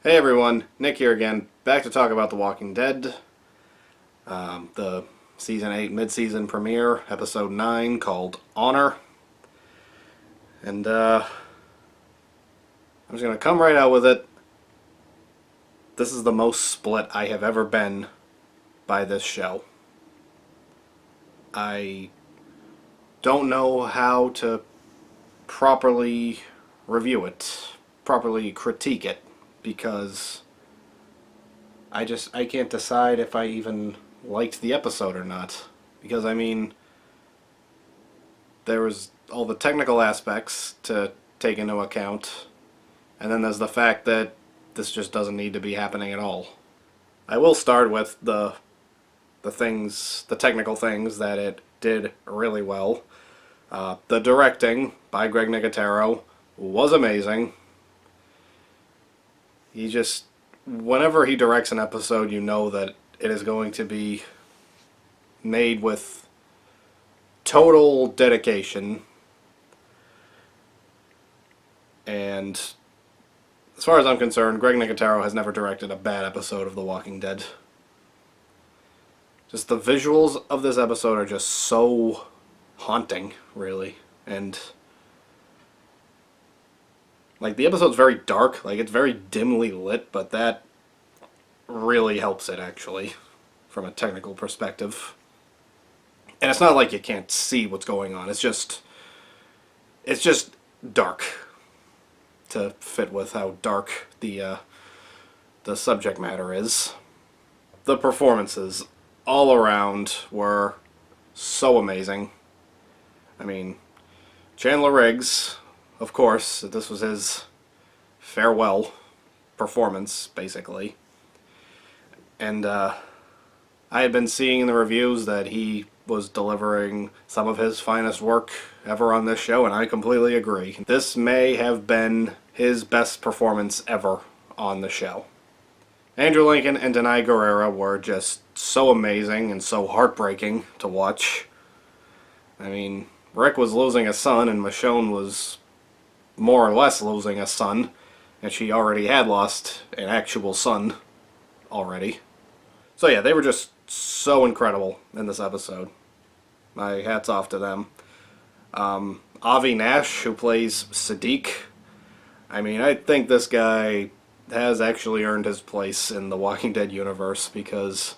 Hey everyone, Nick here again, back to talk about The Walking Dead, the Season 8 mid-season premiere, Episode 9, called Honor. And I'm just going to come right out with it. This is the most split I have ever been by this show. I don't know how to properly review it, properly critique it, because I can't decide if I even liked the episode or not. Because, I mean, there was all the technical aspects to take into account, and then there's the fact that this just doesn't need to be happening at all. I will start with the technical things that it did really well. The directing by Greg Nicotero was amazing. Whenever he directs an episode, you know that it is going to be made with total dedication. And as far as I'm concerned, Greg Nicotero has never directed a bad episode of The Walking Dead. Just the visuals of this episode are just so haunting, really. And like, the episode's very dark, like it's very dimly lit, but that really helps it, actually, from a technical perspective. And it's not like you can't see what's going on, it's just dark, to fit with how dark the subject matter is. The performances all around were so amazing. I mean, Chandler Riggs, of course, this was his farewell performance, basically. And I had been seeing in the reviews that he was delivering some of his finest work ever on this show, and I completely agree. This may have been his best performance ever on the show. Andrew Lincoln and Danai Gurira were just so amazing and so heartbreaking to watch. I mean, Rick was losing a son, and Michonne was more or less losing a son, and she already had lost an actual son already. So yeah, they were just so incredible in this episode. My hat's off to them. Avi Nash, who plays Siddiq, I mean, I think this guy has actually earned his place in the Walking Dead universe, because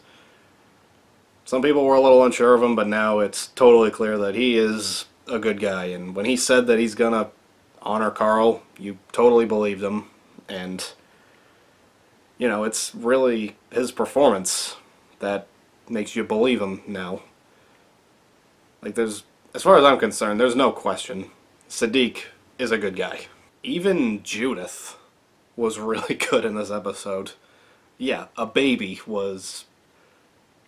some people were a little unsure of him, but now it's totally clear that he is a good guy. And when he said that he's gonna honor Carl, you totally believed him. And, you know, it's really his performance that makes you believe him now. Like, as far as I'm concerned, there's no question. Siddiq is a good guy. Even Judith was really good in this episode. Yeah, a baby was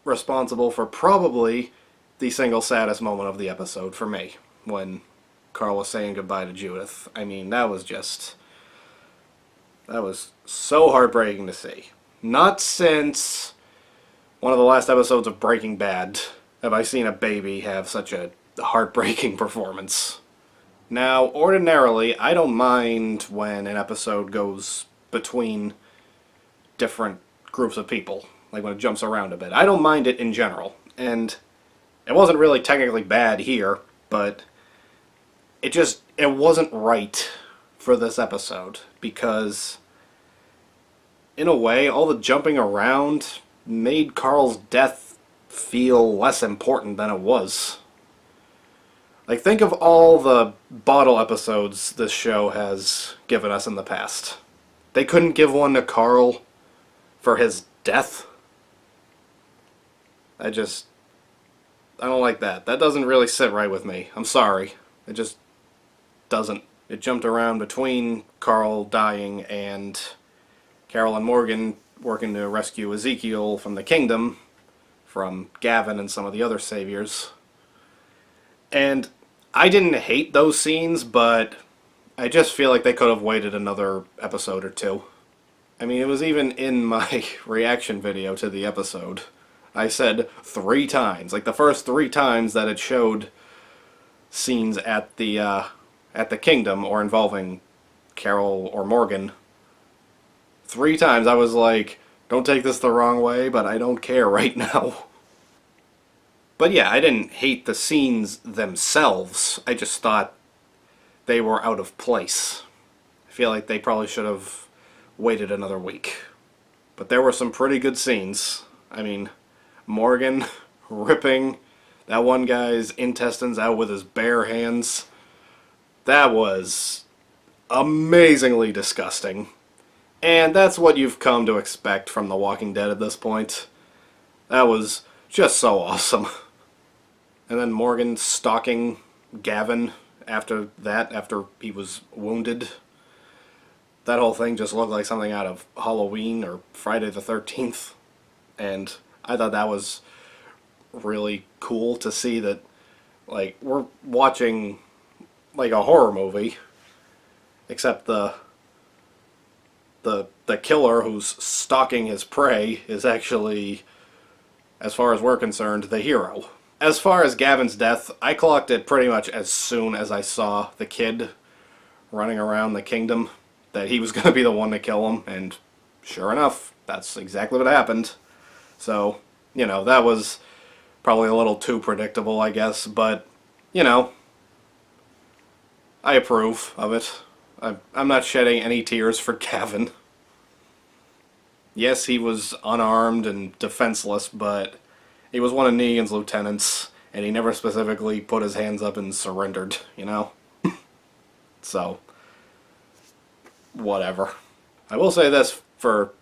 responsible for probably the single saddest moment of the episode for me, when Carl was saying goodbye to Judith. I mean, that was so heartbreaking to see. Not since one of the last episodes of Breaking Bad have I seen a baby have such a heartbreaking performance. Now, ordinarily, I don't mind when an episode goes between different groups of people, like when it jumps around a bit. I don't mind it in general, and it wasn't really technically bad here, but it wasn't right for this episode, because in a way, all the jumping around made Carl's death feel less important than it was. Like, think of all the bottle episodes this show has given us in the past. They couldn't give one to Carl for his death. I don't like that. That doesn't really sit right with me. I'm sorry. It just doesn't. It jumped around between Carl dying and Carol and Morgan working to rescue Ezekiel from the kingdom, from Gavin and some of the other saviors. And I didn't hate those scenes, but I just feel like they could have waited another episode or two. I mean, it was even in my reaction video to the episode. I said 3 times, like the first 3 times that it showed scenes at the kingdom or involving Carol or Morgan, 3 times I was like, don't take this the wrong way, but I don't care right now. But yeah, I didn't hate the scenes themselves. I just thought they were out of place. I feel like they probably should have waited another week. But there were some pretty good scenes. I mean, Morgan ripping that one guy's intestines out with his bare hands. That was amazingly disgusting. And that's what you've come to expect from The Walking Dead at this point. That was just so awesome. And then Morgan stalking Gavin after that, after he was wounded. That whole thing just looked like something out of Halloween or Friday the 13th. And I thought that was really cool to see that, like, we're watching like a horror movie, except the killer who's stalking his prey is actually, as far as we're concerned, the hero. As far as Gavin's death, I clocked it pretty much as soon as I saw the kid running around the kingdom, that he was going to be the one to kill him, and sure enough, that's exactly what happened. So, you know, that was probably a little too predictable, I guess, but, you know, I approve of it. I'm not shedding any tears for Gavin. Yes, he was unarmed and defenseless, but he was one of Negan's lieutenants, and he never specifically put his hands up and surrendered, you know? So, whatever. I will say this for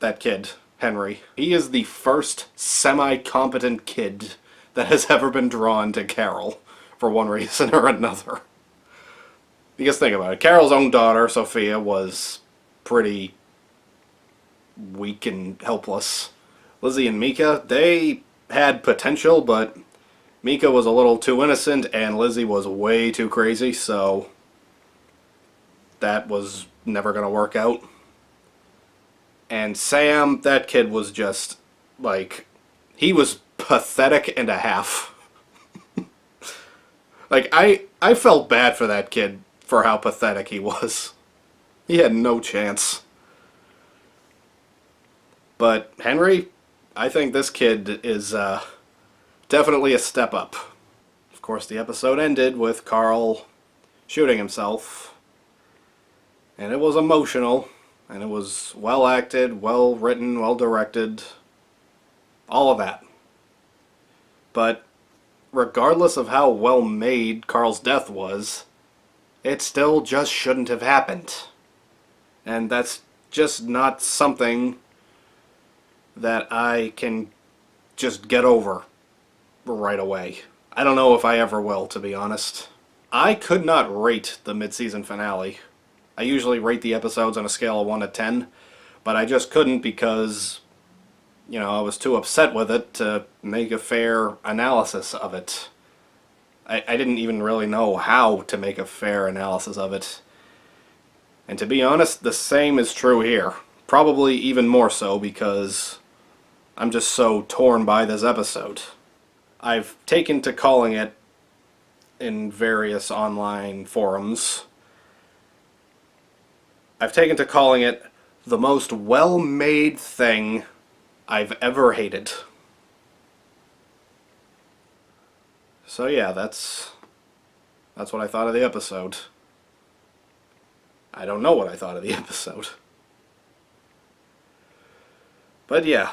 that kid, Henry. He is the first semi-competent kid that has ever been drawn to Carol, for one reason or another. Because think about it, Carol's own daughter, Sophia, was pretty weak and helpless. Lizzie and Mika, they had potential, but Mika was a little too innocent and Lizzie was way too crazy, so that was never going to work out. And Sam, that kid was just, like, he was pathetic and a half. Like, I felt bad for that kid for how pathetic he was. He had no chance. But Henry, I think this kid is definitely a step up. Of course, the episode ended with Carl shooting himself. And it was emotional. And it was well acted, well written, well directed. All of that. But regardless of how well made Carl's death was, it still just shouldn't have happened. And that's just not something that I can just get over right away. I don't know if I ever will, to be honest. I could not rate the mid-season finale. I usually rate the episodes on a scale of 1 to 10, but I just couldn't because, you know, I was too upset with it to make a fair analysis of it. I didn't even really know how to make a fair analysis of it. And to be honest, the same is true here. Probably even more so because I'm just so torn by this episode. I've taken to calling it in various online forums. I've taken to calling it the most well-made thing I've ever hated. So yeah, that's what I thought of the episode. I don't know what I thought of the episode. But yeah,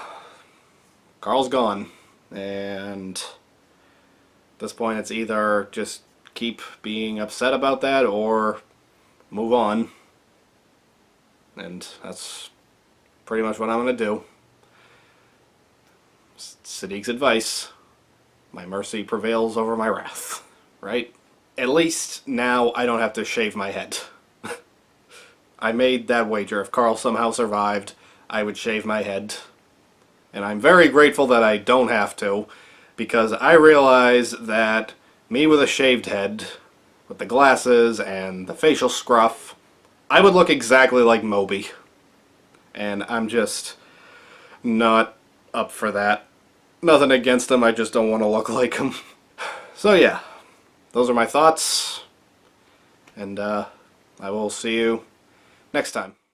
Carl's gone, and at this point it's either just keep being upset about that or move on. And that's pretty much what I'm going to do. Sadiq's advice. My mercy prevails over my wrath, right? At least now I don't have to shave my head. I made that wager. If Carl somehow survived, I would shave my head. And I'm very grateful that I don't have to, because I realize that me with a shaved head, with the glasses and the facial scruff, I would look exactly like Moby. And I'm just not up for that. Nothing against him, I just don't want to look like him. So yeah, those are my thoughts, and I will see you next time.